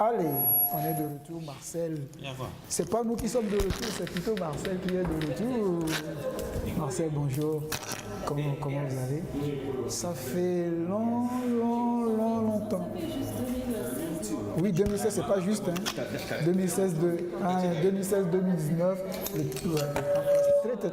Allez, on est de retour, Marcel. C'est pas nous qui sommes de retour, c'est plutôt Marcel qui est de retour. Marcel, bonjour. Comment vous allez? Ça fait longtemps. Oui, 2016, c'est pas juste. Hein. 2016-2019,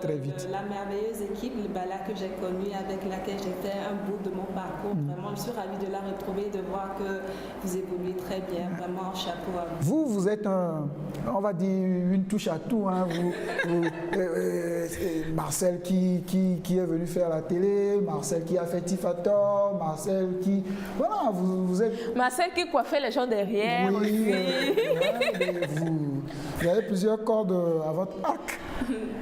très vite. La merveilleuse équipe, le Bala que j'ai connue, avec laquelle j'ai fait un bout de mon parcours. Vraiment, je suis ravie de la retrouver, de voir que vous évoluez très bien. Vraiment, chapeau à vous. Vous êtes, on va dire, une touche à tout. Hein. Marcel qui est venu faire la télé, Marcel qui a fait Tifator, Marcel qui... Voilà, vous êtes... Marcel qui coiffait les gens derrière. Oui, vous avez plusieurs cordes à votre arc.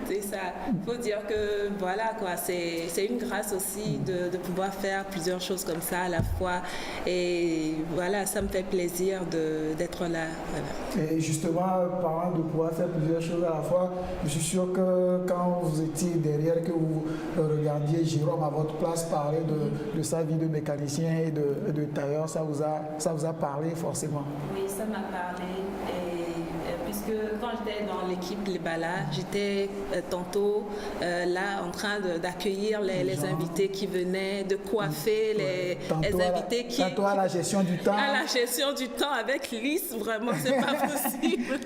C'est ça. Il faut dire que voilà quoi, c'est une grâce aussi de pouvoir faire plusieurs choses comme ça à la fois. Et voilà, ça me fait plaisir d'être là. Voilà. Et justement, parlant de pouvoir faire plusieurs choses à la fois, je suis sûr que quand vous étiez derrière, que vous regardiez Jérôme à votre place parler de sa vie de mécanicien et de tailleur, ça vous a parlé forcément. Oui, ça m'a parlé. Puisque quand j'étais dans l'équipe Les Balas, j'étais tantôt là en train d'accueillir les invités qui venaient, de coiffer les invités qui... Tantôt à la gestion du temps. À la gestion du temps avec Lys, vraiment, c'est pas possible.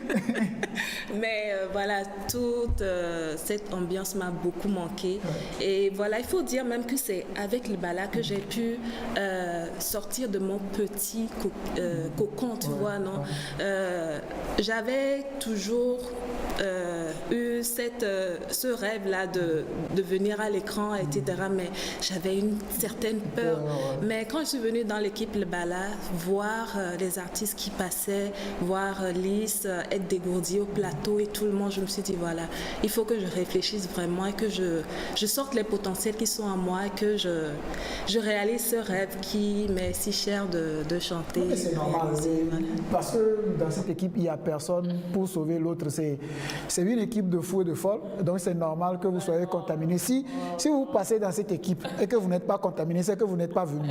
Mais voilà, toute cette ambiance m'a beaucoup manqué. Ouais. Et voilà, il faut dire même que c'est avec Les Balas que j'ai pu sortir de mon petit cocon, tu vois, non? J'avais toujours eu ce rêve-là de venir à l'écran, etc. Mais j'avais une certaine peur. Mais quand je suis venue dans l'équipe Le Bala, voir les artistes qui passaient, voir Lys être dégourdie au plateau et tout le monde, je me suis dit, voilà, il faut que je réfléchisse vraiment et que je sorte les potentiels qui sont en moi et que je réalise ce rêve qui m'est si cher de chanter. Oui, c'est normal, voilà. Parce que dans cette équipe, il n'y a personne pour sauver l'autre. C'est une équipe de fous et de folles, donc c'est normal que vous soyez contaminé. Si vous passez dans cette équipe et que vous n'êtes pas contaminé, c'est que vous n'êtes pas venu.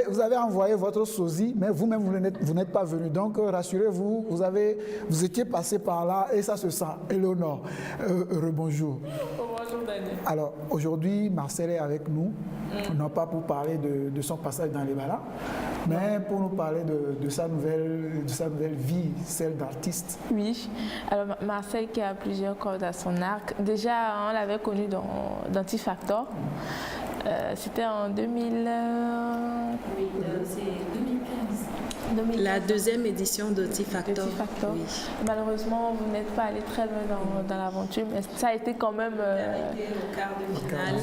Vous avez envoyé votre sosie, mais vous-même, vous n'êtes pas venu. Donc, rassurez-vous, vous étiez passé par là et ça se sent. Éléonore, rebonjour. Bonjour, Daniel. Alors, aujourd'hui, Marcel est avec nous, non pas pour parler de son passage dans les Balas, mais pour nous parler de sa nouvelle vie, celle d'artiste. Oui, alors Marcel qui a plusieurs cordes à son arc. Déjà, on l'avait connu dans T-Factor. C'était en 2000... Oui, c'est 2015. La deuxième édition de T-Factor. Oui. Malheureusement, vous n'êtes pas allé très loin dans l'aventure, mais ça a été quand même... au quart de finale.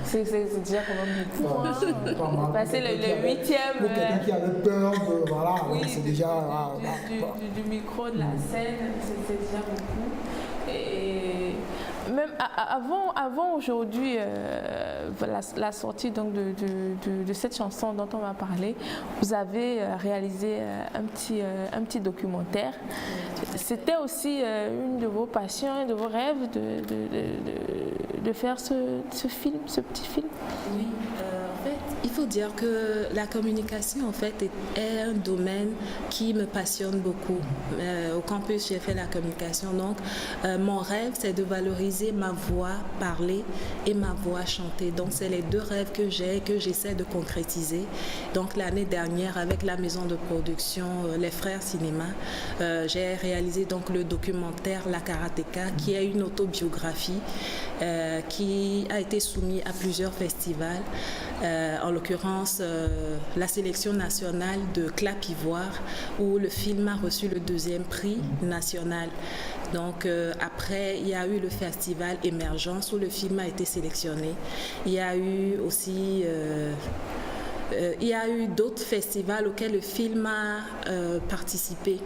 C'est déjà quand même beaucoup. Passer le 8e... Pour quelqu'un qui avait peur, voilà, oui, c'est déjà... Du micro, de la scène, c'est déjà beaucoup. Et même avant aujourd'hui, la sortie donc de cette chanson dont on va parler, vous avez réalisé un petit documentaire. C'était aussi une de vos passions, un de vos rêves de faire ce petit film. Oui, en fait, il faut dire que la communication en fait est un domaine qui me passionne beaucoup. Au campus, j'ai fait la communication, donc mon rêve, c'est de valoriser ma voix parlée et ma voix chantée. Donc, c'est les deux rêves que j'ai et que j'essaie de concrétiser. Donc, l'année dernière, avec la maison de production Les Frères Cinéma, j'ai réalisé donc le documentaire La Karateka, qui est une autobiographie qui a été soumise à plusieurs festivals. En l'occurrence, la sélection nationale de Clap Ivoire, où le film a reçu le 2e prix national. Donc après, il y a eu le festival Émergence où le film a été sélectionné. Il y a eu aussi il y a eu d'autres festivals auxquels le film a participé.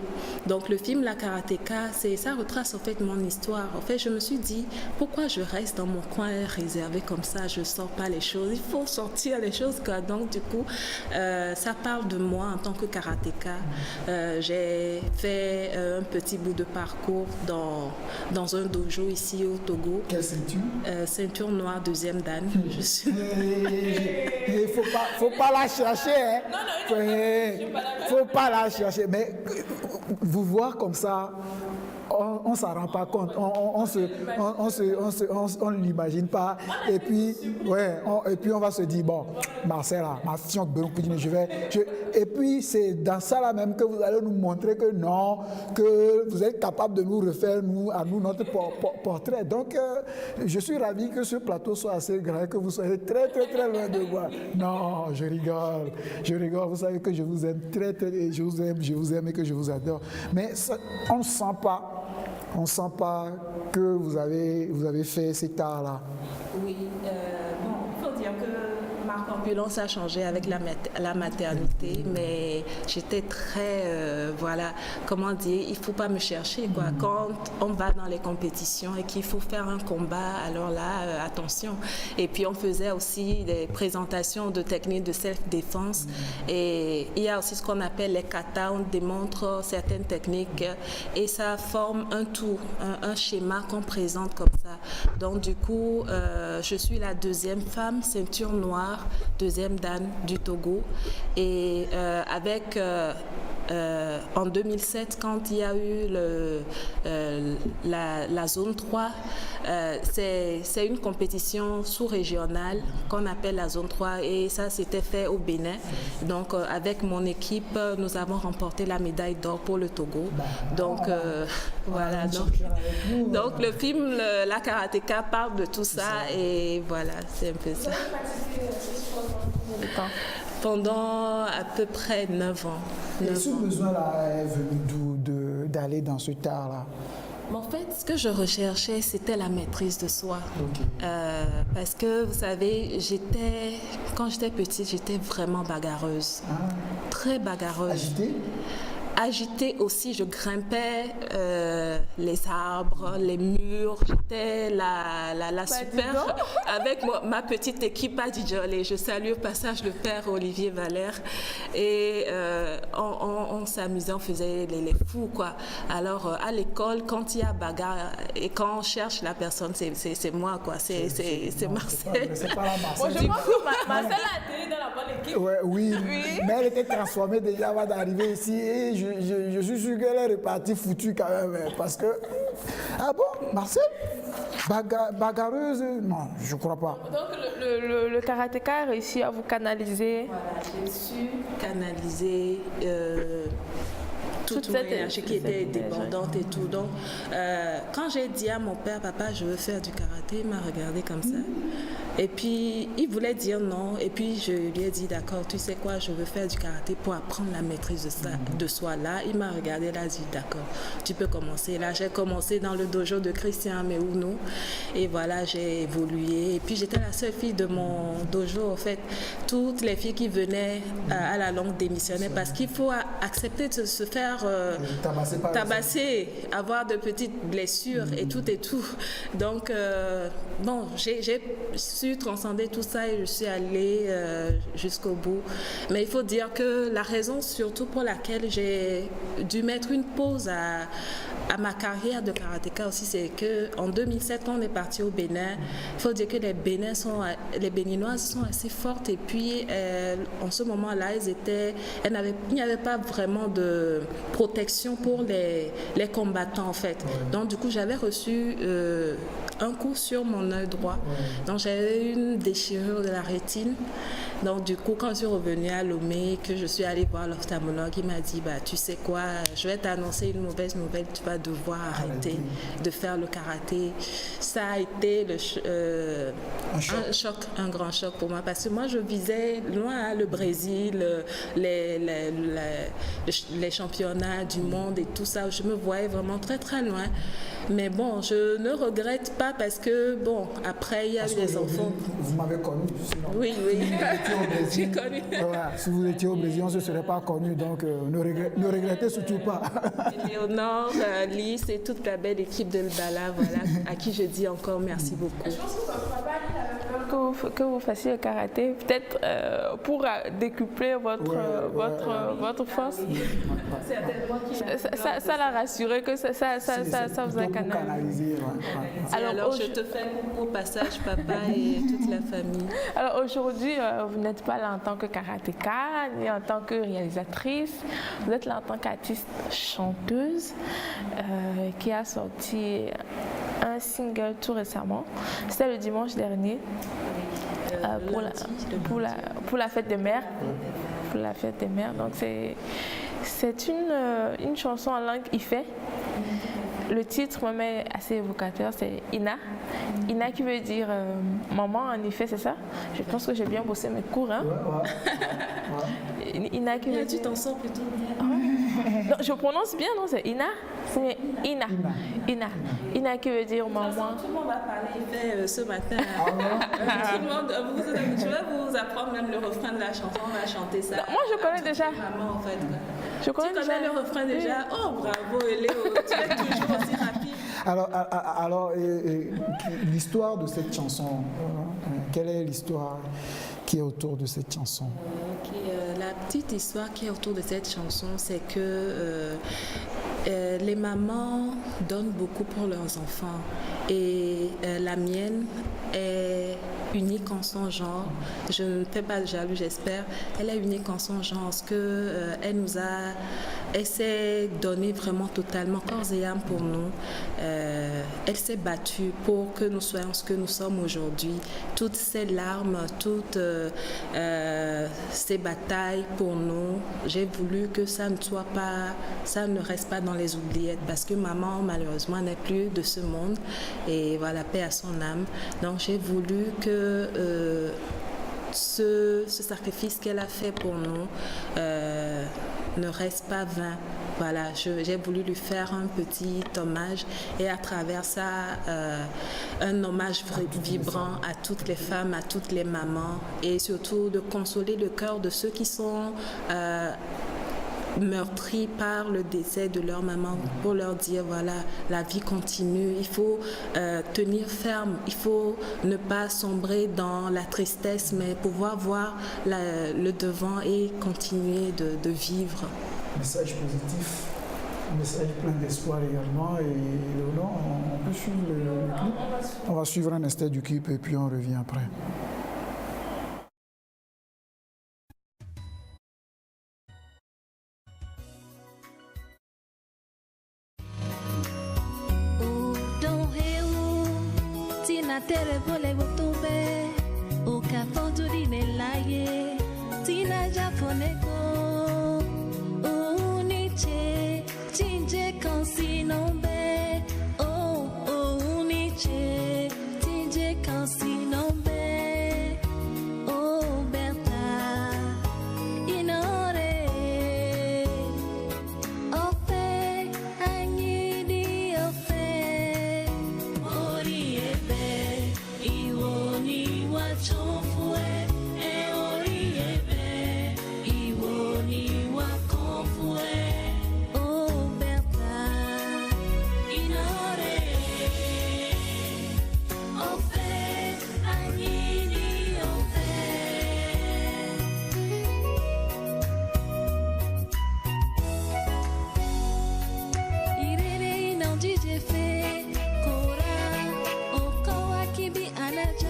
Donc le film La Karateka, ça retrace en fait mon histoire. En fait, je me suis dit, pourquoi je reste dans mon coin réservé comme ça, je ne sors pas les choses. Il faut sortir les choses, quoi. Donc du coup, ça parle de moi en tant que karateka. J'ai fait un petit bout de parcours dans un dojo ici au Togo. Quelle ceinture? Ceinture noire 2e dan. Je suis... Il faut pas pas la chercher. Hein. Faut pas la chercher. Mais vous voir comme ça, on ne s'en rend pas compte, on ne l'imagine pas. Et puis, on va se dire, bon, Marcel, et puis c'est dans ça là même que vous allez nous montrer que non, que vous êtes capable de nous refaire à nous notre portrait. Donc, je suis ravi que ce plateau soit assez grand, que vous soyez très loin de moi. Non, je rigole. Vous savez que je vous aime je vous aime et que je vous adore. Mais ça, on ne sent pas que vous avez fait cet art-là. Oui, il faut dire que ma corpulence a changé avec la maternité, mais j'étais très, comment dire, il ne faut pas me chercher, quoi. Quand on va dans les compétitions et qu'il faut faire un combat, alors là, attention. Et puis on faisait aussi des présentations de techniques de self-défense, et il y a aussi ce qu'on appelle les katas, on démontre certaines techniques, et ça forme un tout, un schéma qu'on présente comme ça. Donc du coup, je suis la deuxième femme ceinture noire, deuxième dan du Togo, et en 2007, quand il y a eu la zone 3, c'est une compétition sous-régionale qu'on appelle la zone 3, et ça s'était fait au Bénin. Donc avec mon équipe, nous avons remporté la médaille d'or pour le Togo. Donc voilà. Donc le film La Karateka parle de tout ça, et voilà, c'est un peu ça. Pendant à peu près 9 ans. Et ce besoin-là est venu d'où d'aller dans ce art-là? En fait, ce que je recherchais, c'était la maîtrise de soi. Okay. Parce que, vous savez, quand j'étais petite, j'étais vraiment bagarreuse. Très bagarreuse. Agitée aussi, je grimpais les arbres, les murs. J'étais la super avec ma petite équipe à Djolé. Je salue au passage le père Olivier Valère. Et on s'amusait, on faisait les fous, quoi. Alors, à l'école, quand il y a bagarre et quand on cherche la personne, c'est moi, quoi. C'est Marcel. C'est pas la Marcel. Je pense que Marcel a atterri dans la bonne équipe. Oui, mais elle était transformée déjà avant d'arriver ici. Et je suis sûr qu'elle est repartie foutue quand même. Parce que... Ah bon, Marcel? Bagarreuse? Non, je ne crois pas. Donc le karatéka a réussi à vous canaliser. Voilà, j'ai su canaliser toute énergie qui était débordante et tout. Donc, quand j'ai dit à mon père, papa, je veux faire du karaté, il m'a regardé comme ça. Et puis, il voulait dire non. Et puis, je lui ai dit, d'accord, tu sais quoi, je veux faire du karaté pour apprendre la maîtrise de soi. Là, il m'a regardé, là, dit, d'accord, tu peux commencer. Là, j'ai commencé dans le dojo de Christian Meuno. Et voilà, j'ai évolué. Et puis, j'étais la seule fille de mon dojo, en fait. Toutes les filles qui venaient à la longue démissionnaient parce qu'il faut accepter de se faire tabasser, avoir de petites blessures et tout. Donc, bon, j'ai su transcender tout ça et je suis allée jusqu'au bout. Mais il faut dire que la raison surtout pour laquelle j'ai dû mettre une pause à ma carrière de karatéka aussi, c'est qu'en 2007, quand on est parti au Bénin, il faut dire que les Béninoises sont assez fortes et puis en ce moment-là, il n'y avait pas vraiment de protection pour les combattants en fait. Donc du coup, j'avais reçu un coup sur mon œil droit. Donc j'avais une déchirure de la rétine. Donc du coup, quand je suis revenue à Lomé, que je suis allée voir l'ophtalmologue, il m'a dit, tu sais quoi, je vais t'annoncer une mauvaise nouvelle, tu vas devoir arrêter de faire le karaté. Ça a été un grand choc pour moi, parce que moi je visais loin le Brésil, les championnats du monde et tout ça, je me voyais vraiment très loin. Mais bon, je ne regrette pas parce que, bon, après, il y a eu des enfants. Vous m'avez connu, sinon. Oui. J'ai connu. Voilà, si vous étiez au Brésil, on ne se serait pas connu, donc ne regrettez surtout pas. Léonore, Lys et toute la belle équipe de L'Bala, voilà, à qui je dis encore merci beaucoup. Je pense que papa, il avait peur que vous fassiez le karaté, peut-être pour décupler votre force. Ça l'a rassuré que ça vous a canalisé. Alors je te fais un beau passage, papa et toute la famille. Alors aujourd'hui, vous n'êtes pas là en tant que karatéka, ni en tant que réalisatrice. Vous êtes là en tant qu'artiste chanteuse qui a sorti un single tout récemment. C'était le dimanche dernier pour la fête des mères. Pour la fête des mères. Donc c'est une chanson en langue ifé. Le titre même est assez évocateur, c'est Ina. Ina qui veut dire maman en effet, c'est ça? Je pense que j'ai bien bossé mes cours. Hein? Ina qui veut dire... Tu t'en sors plutôt bien. Non, je prononce bien, non? C'est Ina? C'est Ina. Ina qui veut dire maman. Tout le monde va parler ce matin. Tout le monde, je vais vous apprendre même le refrain de la chanson, on va chanter ça. Non, moi je connais déjà. Maman en fait. Tu connais le refrain déjà? Oh bravo Léo, tu es toujours aussi rapide. Alors l'histoire de cette chanson, quelle est l'histoire qui est autour de cette chanson? La petite histoire qui est autour de cette chanson, c'est que les mamans donnent beaucoup pour leurs enfants et la mienne est unique en son genre. Je ne fais pas de jaloux, j'espère. Elle est unique en son genre parce elle s'est donnée vraiment totalement corps et âme pour nous. Elle s'est battue pour que nous soyons ce que nous sommes aujourd'hui. Toutes ces larmes, toutes ces batailles pour nous, j'ai voulu que ça ne reste pas dans les oubliettes parce que maman malheureusement n'est plus de ce monde et voilà, paix à son âme. Donc j'ai voulu que ce sacrifice qu'elle a fait pour nous ne reste pas vain. Voilà, j'ai voulu lui faire un petit hommage et à travers ça, un hommage vibrant à toutes les femmes, à toutes les mamans et surtout de consoler le cœur de ceux qui sont meurtris par le décès de leur maman pour leur dire voilà, la vie continue, il faut tenir ferme, il faut ne pas sombrer dans la tristesse mais pouvoir voir le devant et continuer de vivre. Message positif, message plein d'espoir également et Léonore, on peut suivre le clip. On va suivre un extrait du clip et puis on revient après. Tere vole botobe o kafotu dinelaye tina japoneko uniche tinje kansinombe uniche tinje kansinombe berta inore ofe anyidi ofe oriebe chofue e oriebe iwoni wa confue o berta inore ofe anyini ofe irere inandije fe kora okowa kibi anaja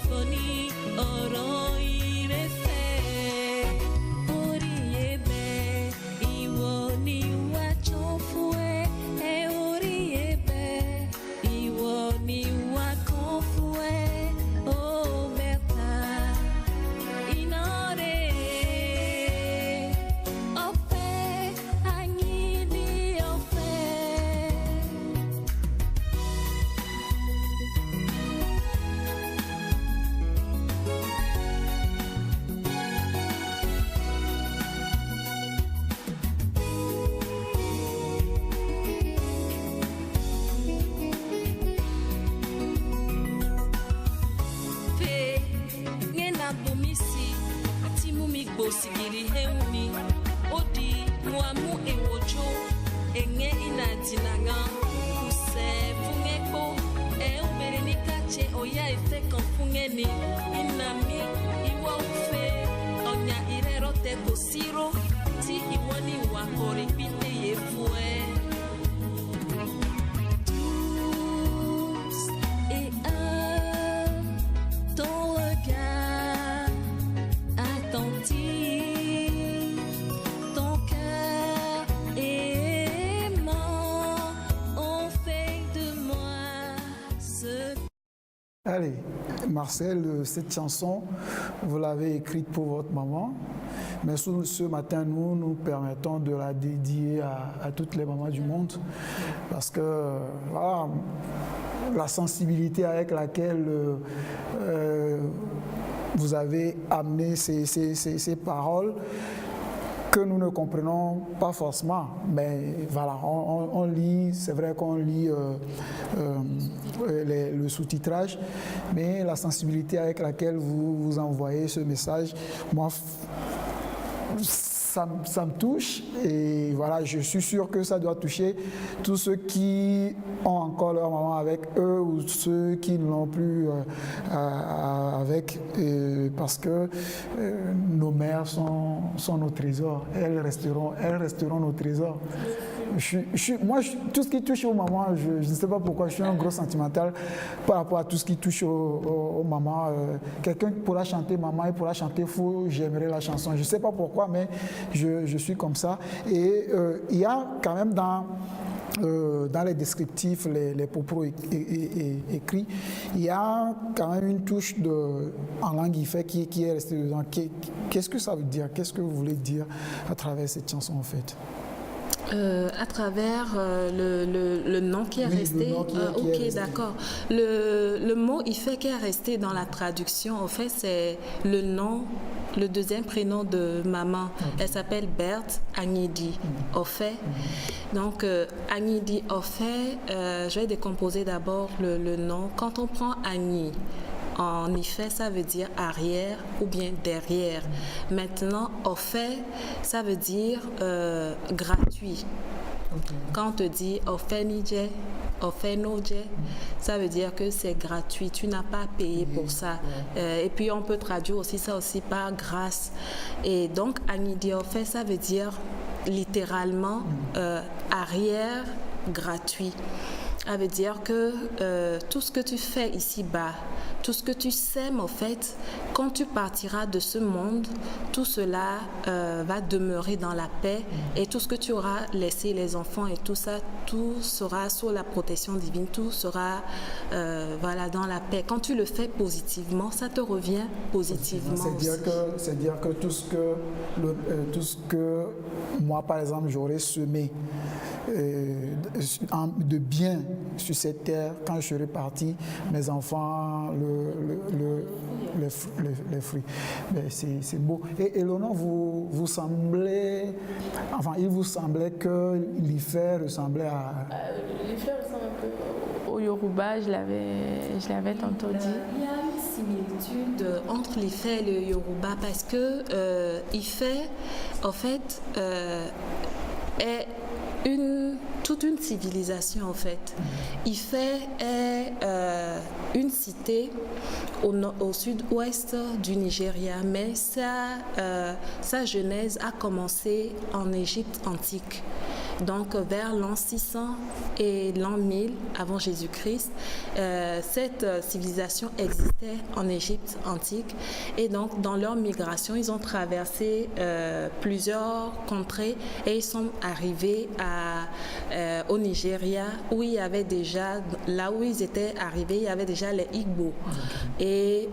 for sigiri heuni odi muamu ewojo enge inatinanga kuse fungeko ubere kache oya efe konfungeni inami iwa ufe onya irero te kosiro ti iwoni wakori pite yefue. Allez, Marcel, cette chanson, vous l'avez écrite pour votre maman, mais ce matin, nous permettons de la dédier à toutes les mamans du monde, parce que voilà, la sensibilité avec laquelle vous avez amené ces paroles, que nous ne comprenons pas forcément, mais voilà, on lit, c'est vrai qu'on lit le sous-titrage, mais la sensibilité avec laquelle vous envoyez ce message, moi, ça me touche, et voilà, je suis sûr que ça doit toucher tous ceux qui ont encore leur maman avec eux ou ceux qui ne l'ont plus avec, parce que nos mères sont nos trésors, elles resteront nos trésors. Moi, tout ce qui touche aux mamans, je ne sais pas pourquoi, je suis un gros sentimental par rapport à tout ce qui touche aux mamans. Quelqu'un pourra chanter maman, il pourra chanter fou, j'aimerais la chanson. Je ne sais pas pourquoi, mais je suis comme ça. Et il y a quand même dans les descriptifs, les propos écrits, il y a quand même une touche en langue ifé qui est restée dedans. Qu'est-ce que ça veut dire? Qu'est-ce que vous voulez dire à travers cette chanson en fait? À travers le nom qui est resté. Ok, d'accord. Le mot ifé qui est resté dans la traduction, en fait, c'est le nom, le deuxième prénom de maman. Elle s'appelle Berthe Agnidi Ofé. Donc, Agnidi Ofé, je vais décomposer d'abord le nom. Quand on prend Agni, en ifé, ça veut dire arrière ou bien derrière. Maintenant, Ofé, ça veut dire gratuit. Quand on te dit Ofé Nije, Ofé Noje, ça veut dire que c'est gratuit. Tu n'as pas à payer pour ça. Et puis, on peut traduire aussi ça aussi par grâce. Et donc, Agnidi Ofé, ça veut dire littéralement arrière gratuit. Ça veut dire que tout ce que tu fais ici-bas, tout ce que tu sèmes, en fait, quand tu partiras de ce monde, tout cela va demeurer dans la paix, et tout ce que tu auras laissé, les enfants et tout ça, tout sera sous la protection divine, tout sera voilà, dans la paix. Quand tu le fais positivement, ça te revient positivement. C'est-à-dire que tout ce que moi, par exemple, j'aurais semé de bien sur cette terre, quand je serai parti, mes enfants, les fruits. C'est beau. Et Eleonore, vous semblez, enfin, il vous semblait que l'Ifé ressemblait à... L'Ifé ressemble un peu au Yoruba, je l'avais tantôt dit. Il y a une similitude entre l'Ifé et le Yoruba parce que Ifé, en fait, est toute une civilisation en fait. Ifé est une cité au sud-ouest du Nigeria, mais sa genèse a commencé en Égypte antique. Donc vers l'an 600 et l'an 1000 avant Jésus-Christ, cette civilisation existait en Égypte antique, et donc dans leur migration, ils ont traversé plusieurs contrées et ils sont arrivés au Nigeria, où il y avait déjà, là où ils étaient arrivés, il y avait déjà les Igbo. Et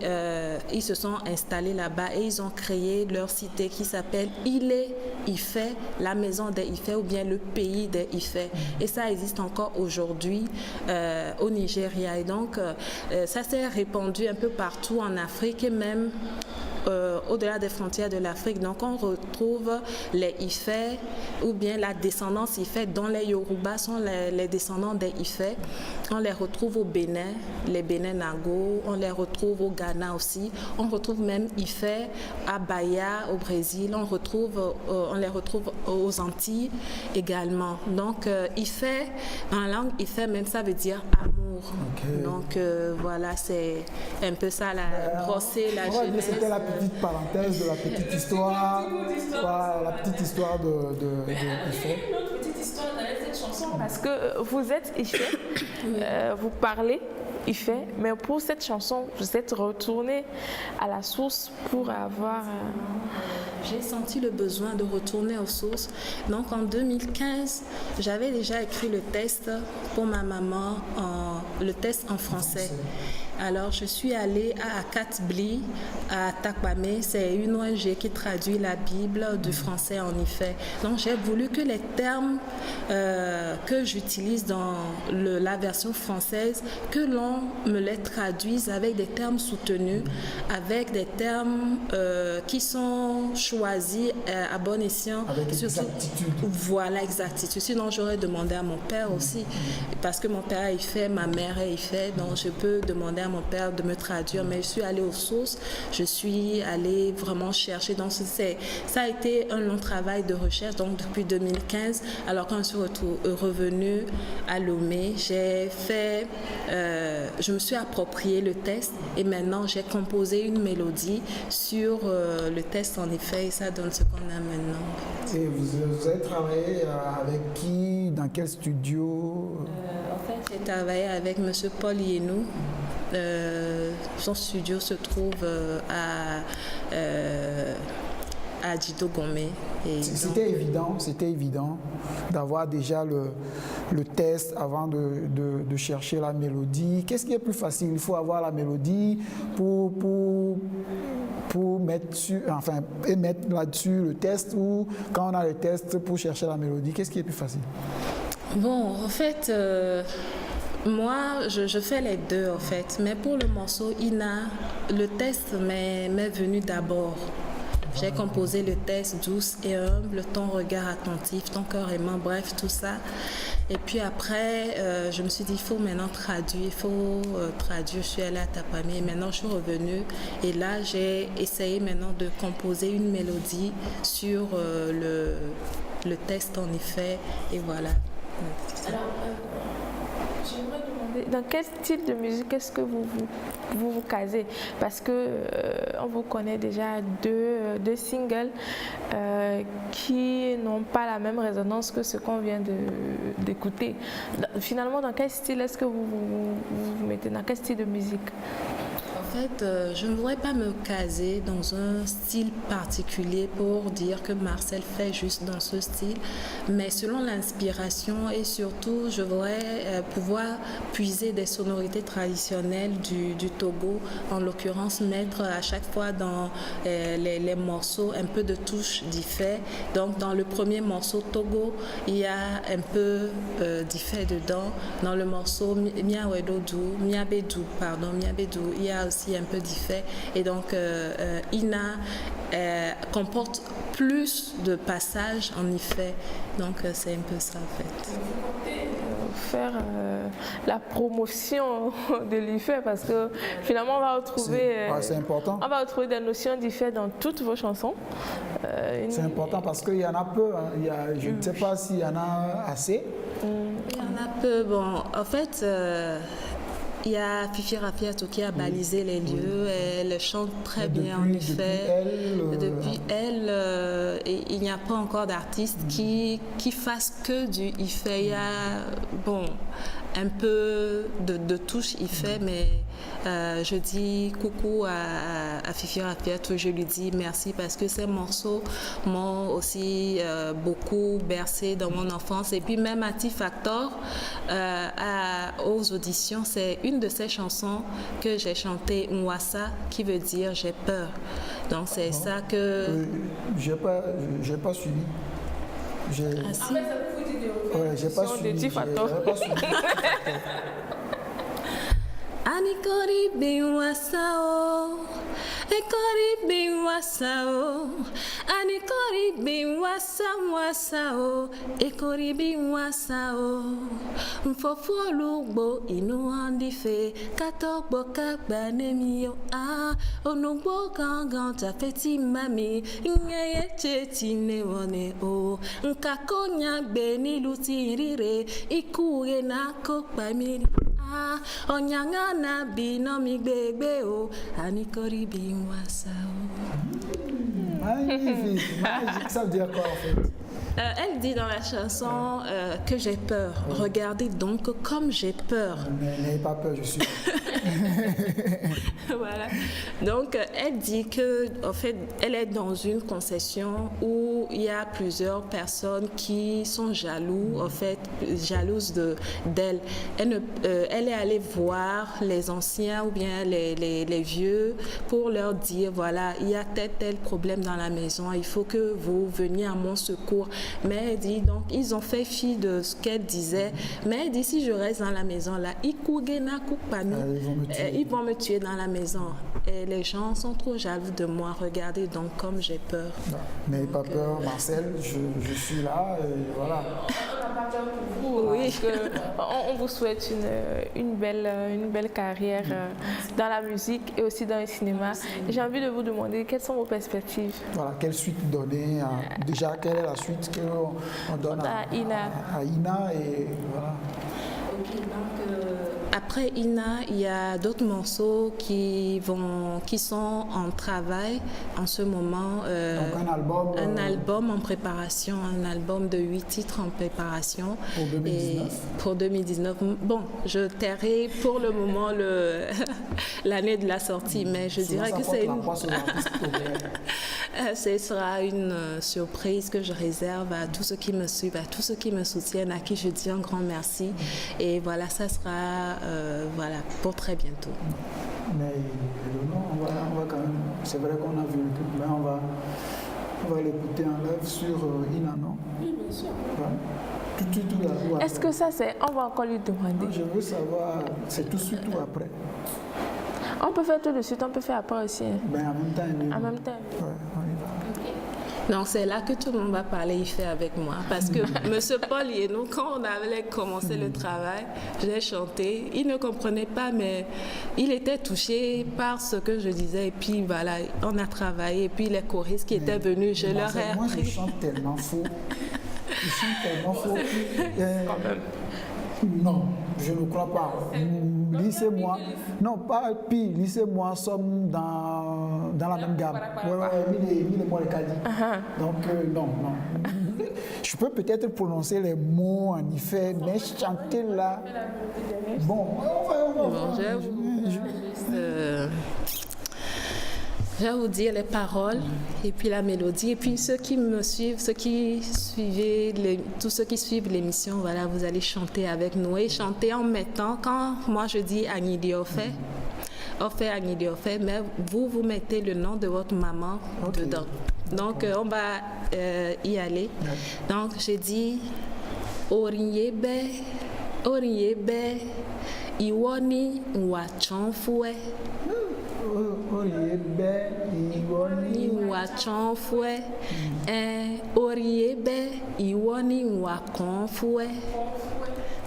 ils se sont installés là-bas et ils ont créé leur cité qui s'appelle Ile-Ifé, la maison des Ifé ou bien le pays des Ifé. Et ça existe encore aujourd'hui au Nigeria. Et donc, ça s'est répandu un peu partout en Afrique et même au-delà des frontières de l'Afrique. Donc on retrouve les Ifè ou bien la descendance Ifè, dont les Yoruba sont les descendants des Ifè. On les retrouve au Bénin, les Bénin-Nago, on les retrouve au Ghana aussi. On retrouve même Ifè à Bahia au Brésil, on les retrouve aux Antilles également. Donc Ifè, en langue Ifè même, ça veut dire amour. Okay. Donc voilà, c'est un peu ça, brosser la jeunesse. C'était la petite parenthèse de la petite histoire. Voilà, la petite histoire de Ifè. Une autre petite histoire dans cette chanson, parce que vous êtes Ifè, vous parlez Ifè, mais pour cette chanson, vous êtes retourné à la source pour avoir... J'ai senti le besoin de retourner aux sources. Donc en 2015, j'avais déjà écrit le texte pour ma maman, le texte en français. Alors je suis allée à Akatbli, à Takwame, c'est une ONG qui traduit la Bible du français en Ifè. Donc j'ai voulu que les termes que j'utilise dans la version française, que l'on me les traduise avec des termes soutenus, avec des termes qui sont choisis à bon escient. Avec exactitude. Voilà, exactitude. Sinon j'aurais demandé à mon père aussi, parce que mon père est Ifè, ma mère est Ifè, donc je peux demander à mon père de me traduire, mais je suis allée aux sources, je suis allée vraiment chercher. Donc ça a été un long travail de recherche, donc depuis 2015. Alors quand je suis revenue à Lomé, je me suis approprié le texte et maintenant j'ai composé une mélodie sur le texte en Ifè et ça donne ce qu'on a maintenant. Et vous avez travaillé avec qui, dans quel studio? En fait, j'ai travaillé avec M. Paul Yenou. Son studio se trouve à Djido Gomé. C'était évident d'avoir déjà le test avant de chercher la mélodie. Qu'est-ce qui est plus facile? Il faut avoir la mélodie pour mettre là-dessus le test, ou quand on a le test pour chercher la mélodie, qu'est-ce qui est plus facile? Bon, en fait, moi, je fais les deux, en fait. Mais pour le morceau Ina, le test m'est venu d'abord. J'ai composé le texte douce et humble, ton regard attentif, ton cœur aimant, bref, tout ça. Et puis après, je me suis dit, il faut maintenant traduire, Je suis allée à Tapami et maintenant je suis revenue. Et là, j'ai essayé maintenant de composer une mélodie sur le texte en Ifè. Et voilà. Alors, j'aimerais demander, dans quel style de musique est-ce que vous casez? Parce que on vous connaît déjà deux singles qui n'ont pas la même résonance que ce qu'on vient d'écouter. Finalement, dans quel style est-ce que vous mettez? Dans quel style de musique? En fait, je ne voudrais pas me caser dans un style particulier pour dire que Marcel fait juste dans ce style, mais selon l'inspiration et surtout, je voudrais pouvoir puiser des sonorités traditionnelles du Togo, en l'occurrence mettre à chaque fois dans les morceaux un peu de touche d'Ifè. Donc dans le premier morceau Togo, il y a un peu d'Ifè dedans. Dans le morceau Miabedu, il y a aussi un peu d'Ifè. Et donc Ina comporte plus de passages en Ifè. Donc c'est un peu ça en fait. Faire la promotion de l'Ifè, parce que finalement on va retrouver c'est important. On va retrouver des notions d'Ifè dans toutes vos chansons. C'est important parce qu'il y en a peu, hein. Je ne sais pas s'il y en a assez. Il y en a peu. Bon, en fait, il y a Fifi Rafiatou qui a balisé les lieux. Elle chante très bien en Ifè. Depuis elle, il n'y a pas encore d'artiste qui fasse que du Ifè. Il y a un peu de touche Ifè, mais je dis coucou à Fifi Rafiatou. Je lui dis merci parce que ces morceaux m'ont aussi beaucoup bercé dans mon enfance. Et puis même à T-Factor, aux auditions, c'est une de ces chansons que j'ai chantée, Mwassa, qui veut dire j'ai peur. Donc c'est ça que... J'ai pas suivi. Ah, si. Ouais, j'ai pas suivi. T-Factor. Ah Anikori binwasao, ekori binwasao, anikori binwasamwasao, ekori binwasao. Mfofolubo inu andife, katokbo kakbanemio a, onugbo gangan tafeti mami, ngeye cheti newone o, nkakonya beni lutirire, ikuye na kokpamiri. Onyanga na binomi bebe o anikori binwasao. Magnifique, magnifique. Ça veut dire quoi en fait? Elle dit dans la chanson que j'ai peur. Regardez donc comme j'ai peur. N'ayez pas peur, je suis. Voilà. Donc elle dit que en fait elle est dans une concession où il y a plusieurs personnes qui sont jalouses d'elle. Elle est allée voir les anciens ou bien les vieux pour leur dire voilà, il y a tel problème dans la maison, il faut que vous veniez à mon secours. Mais elle dit donc ils ont fait fi de ce qu'elle disait. Mais elle dit si je reste dans la maison là, ils vont me tuer dans la maison. Et les gens sont trop jaloux de moi. Regardez donc comme j'ai peur. N'ayez pas peur, Marcel, je suis là et voilà. On n'a pas peur pour vous. Oui. On vous souhaite une belle carrière dans la musique et aussi dans le cinéma. J'ai envie de vous demander quelles sont vos perspectives. Voilà, quelle suite donner déjà, quelle est la suite qu'on donne à Ina et voilà. Ok, donc après Ina, il y a d'autres morceaux qui sont en travail en ce moment. Donc un album en préparation, un album de 8 titres en préparation. Pour 2019. Et pour 2019. Bon, je tairai pour le moment l'année de la sortie, mais je dirais que ce sera une surprise que je réserve à tous ceux qui me suivent, à tous ceux qui me soutiennent, à qui je dis un grand merci. Et voilà, ça sera pour très bientôt. Mais on va quand même, c'est vrai qu'on a vu le clip, mais on va l'écouter en live sur Ina, non? Oui, bien sûr. Voilà. Tout de suite ou après? Est-ce que ça c'est... On va encore lui demander. Non, je veux savoir, c'est tout de suite ou après? On peut faire tout de suite, on peut faire après aussi. Ben, en même temps. En même temps. Ouais, on y va. Donc c'est là que tout le monde va parler IFE avec moi. Parce que M. Paul Yeno, quand on avait commencé le travail, j'ai chanté. Il ne comprenait pas, mais il était touché par ce que je disais. Et puis voilà, on a travaillé. Et puis les choristes qui étaient venus, je leur ai Moi, appris. je chante tellement faux. Je chante tellement faux. Non, je ne crois pas. Lycée-moi, non, pas pire, lycée-moi, sommes dans la même gamme. Mille mois le caddie. Donc, non. Je peux peut-être prononcer les mots en effet, mais chanter là. Bon, je vais vous dire les paroles et puis la mélodie. Et puis ceux qui me suivent, tous ceux qui suivent l'émission, voilà, vous allez chanter avec nous et chanter en mettant, quand moi je dis Agnidi Ofé, mais vous mettez le nom de votre maman dedans. Donc on va y aller. Donc j'ai dit Oriebe, Iwoni Wachonfue. Wachonfue. Oriebe, Iwoni Wakonfue.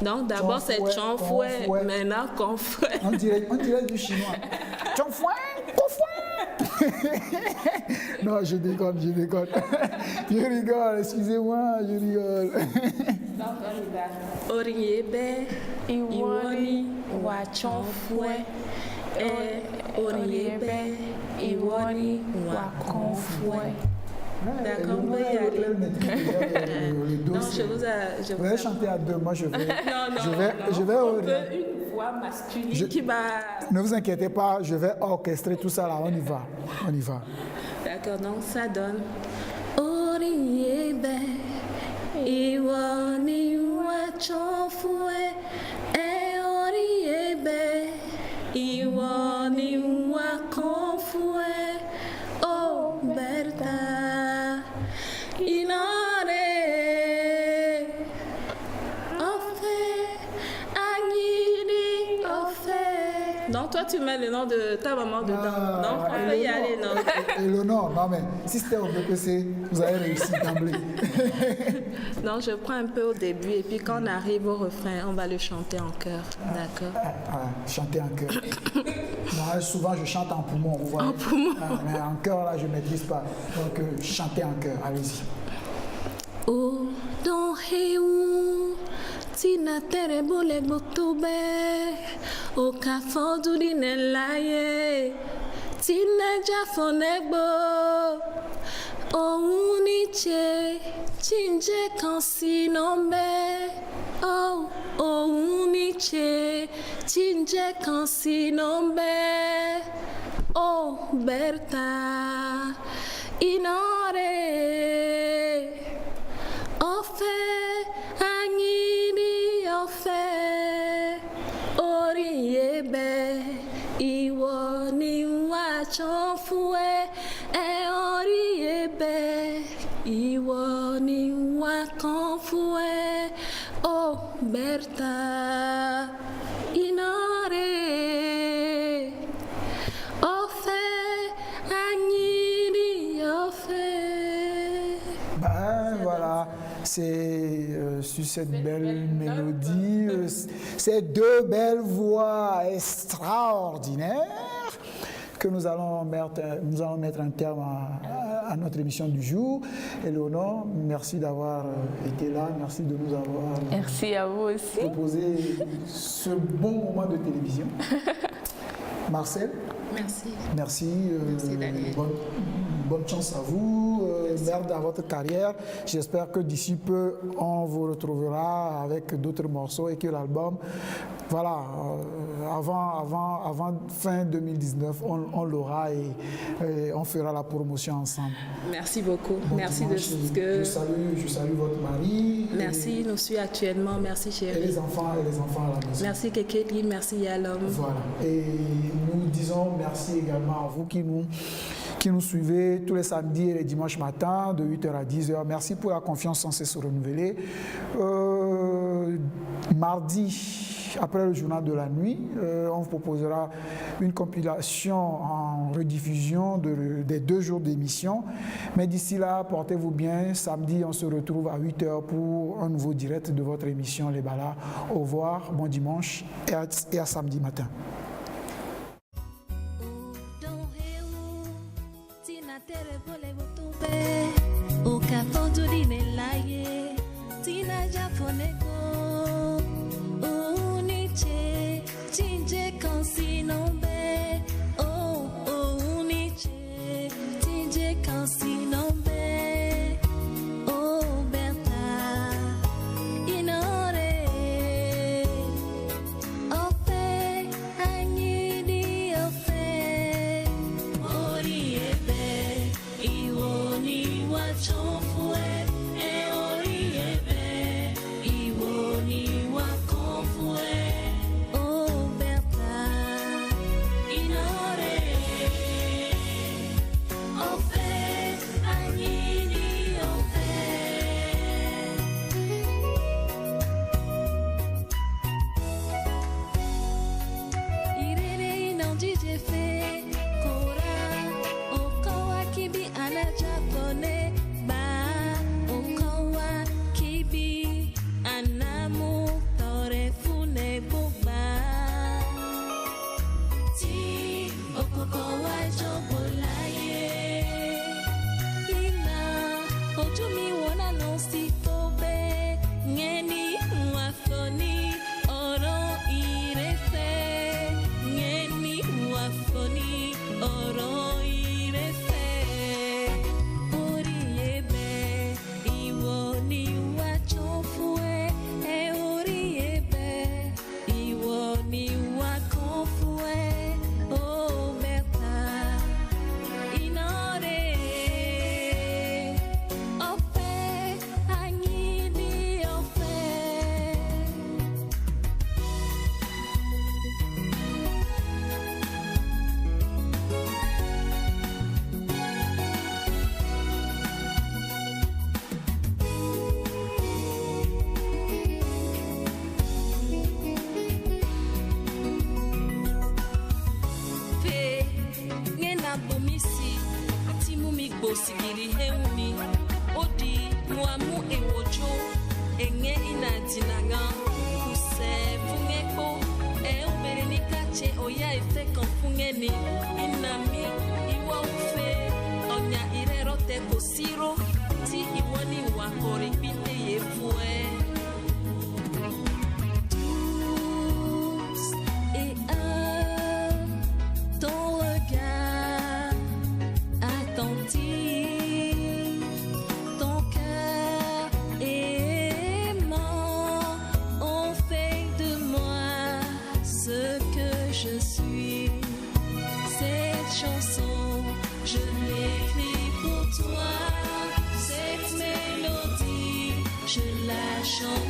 Donc d'abord c'est Chonfue, maintenant Konfue. On dirait du chinois. Chonfue, Konfue. Non, je déconne. Je rigole, excusez-moi, je rigole. Oriebe, Iwoni Wachonfue. Oriebe, Iwoni Wakonfue. D'accord, on va y aller. Non, je vous allez chanter à deux, moi je vais. Je vais on veut une voix masculine qui va. Ne vous inquiétez pas, je vais orchestrer tout ça là, on y va. D'accord, donc ça donne. Oriebe, Iwoni Wachonfue, Oriebe, Iwoni Wakonfue, oh Berta, Inare, Ofe, Agnidi Ofe, Donc, toi, tu mets le nom de ta maman dedans. Donc, on peut y aller, non? Et le nom, non mais si c'était au BPC, vous avez réussi d'emblée. Non, je prends un peu au début et puis quand on arrive au refrain, on va le chanter en chœur. D'accord? Chanter en chœur. Moi, souvent, je chante en poumon, vous voyez. En poumon. Mais en chœur, là, je ne maîtrise pas. Donc, chanter en chœur, allez-y. Oh, don heu, tina tere bole botobe, o kafo duri nelaye, tina jafonegbo, o uniche, chinje kansi nombe, o uniche, chinje kansi nombe, o berta, inore. Ofe, anyini ofe, oriebe, iwo ni wa chonfue, oriebe, iwo ni wa konfue, o berta, inore, ofe, anyini ofe. Voilà. C'est sur cette belle mélodie, ces deux belles voix extraordinaires que nous allons mettre un terme à notre émission du jour. Éléonore, merci d'avoir été là, merci de nous avoir Merci à vous aussi. proposé ce bon moment de télévision. Marcel, Merci. merci. Merci, Daniel. Bonne chance à vous, merde à votre carrière. J'espère que d'ici peu, on vous retrouvera avec d'autres morceaux et que l'album, voilà, avant fin 2019, on l'aura et on fera la promotion ensemble. Merci beaucoup. Bon merci dimanche. de ce que. Je salue votre mari. Merci, nous suit actuellement. Merci, Et chérie. les enfants à la maison. Merci, Kekeli. Merci, Yalom. Voilà. Et nous disons merci également à vous qui nous suivez tous les samedis et les dimanches matins de 8h à 10h. Merci pour la confiance sans cesse renouvelée. Mardi, après le journal de la nuit, on vous proposera une compilation en rediffusion des 2 jours d'émission. Mais d'ici là, portez-vous bien. Samedi, on se retrouve à 8h pour un nouveau direct de votre émission Les Balas. Au revoir, bon dimanche et à samedi matin. O kafo duri nelaye, tina jafoneko, o uniche, chinje kansi nombe, o uniche, chinje kansi nombe, o berta, inore, ofe, anyidi ofe, oriebe, iwo ni wa chonfue, e oriebe, iwo ni wa konfue, o berta, inore, ofe, anyidi ofe. Irene inandije fe kora okawa kibi ana japone ba okawa kibi anamu tore fune bugba ti okokowa jobolaye ina ojú mi wona lọ sí tóbe ngeni wafoni ọ̀rọ̀ ìrẹsẹ̀ ngeni wafoni ọ̀rọ̀ ìrẹsẹ̀ orí ebè ìwọ ni wà tó fún ẹ orí ebè ìwọ ni wà kàn fún ẹ ó mẹ́ta bomisi timumi gbosigiri heuni odi muamu ewojo enge inatinanga kuse fungeko ubere kache oya ife konfungeni inami iwa ufe onya irero te kosiro ti iwoni wakori pite yefue Chante